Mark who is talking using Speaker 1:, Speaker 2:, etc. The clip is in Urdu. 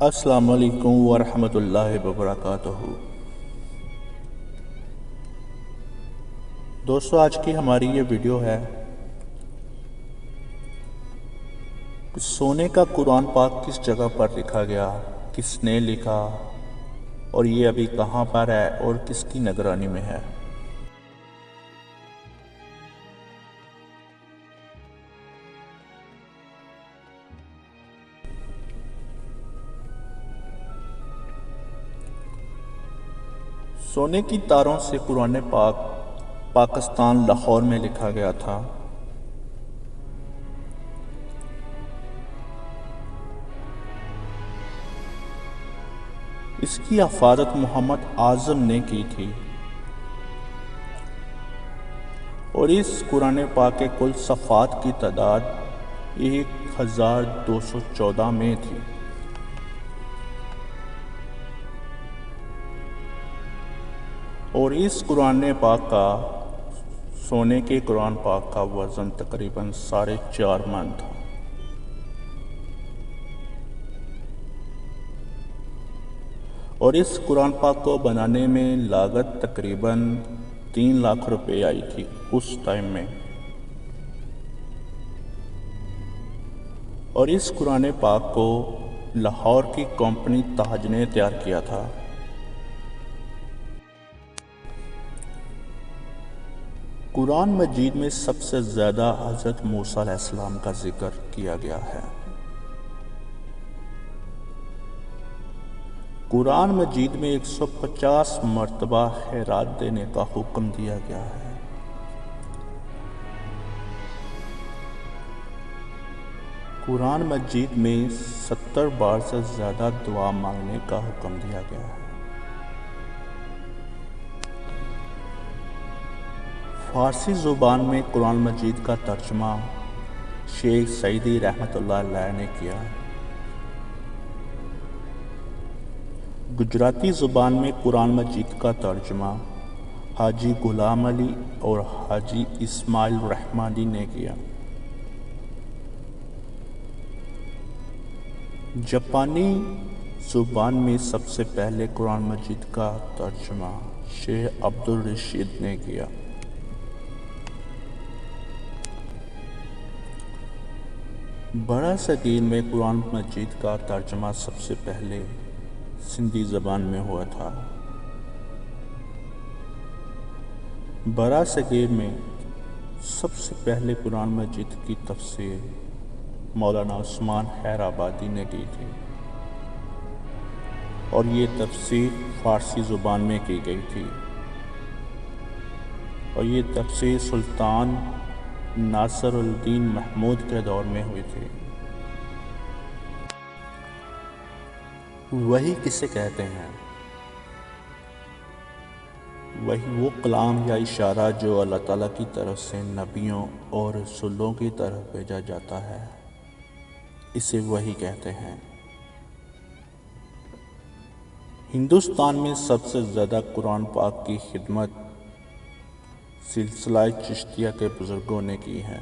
Speaker 1: السلام علیکم ورحمۃ اللہ وبرکاتہ۔ دوستو، آج کی ہماری یہ ویڈیو ہے سونے کا قرآن پاک کس جگہ پر لکھا گیا، کس نے لکھا، اور یہ ابھی کہاں پر ہے اور کس کی نگرانی میں ہے۔ سونے کی تاروں سے قرآن پاک پاکستان لاہور میں لکھا گیا تھا۔ اس کی حفاظت محمد اعظم نے کی تھی اور اس قرآن پاک کے کل صفحات کی تعداد 1214 میں تھی۔ اور اس قرآن پاک کا سونے کے قرآن پاک کا وزن تقریباً 4.5 من تھا۔ اور اس قرآن پاک کو بنانے میں لاگت تقریباً 3 لاکھ روپے آئی تھی اس ٹائم میں۔ اور اس قرآن پاک کو لاہور کی کمپنی تاج نے تیار کیا تھا۔ قرآن مجید میں سب سے زیادہ حضرت موسیٰ علیہ السلام کا ذکر کیا گیا ہے۔ قرآن مجید میں 150 مرتبہ خیرات دینے کا حکم دیا گیا ہے۔ قرآن مجید میں 70 بار سے زیادہ دعا مانگنے کا حکم دیا گیا ہے۔ فارسی زبان میں قرآن مجید کا ترجمہ شیخ سعدی رحمۃ اللہ علیہ نے کیا۔ گجراتی زبان میں قرآن مجید کا ترجمہ حاجی غلام علی اور حاجی اسماعیل رحمانی نے کیا۔ جاپانی زبان میں سب سے پہلے قرآن مجید کا ترجمہ شیخ عبدالرشید نے کیا۔ برا صغیر میں قرآن مجید کا ترجمہ سب سے پہلے سندھی زبان میں ہوا تھا۔ برا صغیر میں سب سے پہلے قرآن مجید کی تفسیر مولانا عثمان خیر آبادی نے کی تھی اور یہ تفسیر فارسی زبان میں کی گئی تھی، اور یہ تفسیر سلطان ناصر الدین محمود کے دور میں ہوئی تھی۔ وحی کسے کہتے ہیں؟ وحی وہ کلام یا اشارہ جو اللہ تعالیٰ کی طرف سے نبیوں اور رسولوں کی طرف بھیجا جاتا ہے، اسے وحی کہتے ہیں۔ ہندوستان میں سب سے زیادہ قرآن پاک کی خدمت سلسلہ چشتیہ کے بزرگوں نے کی ہے۔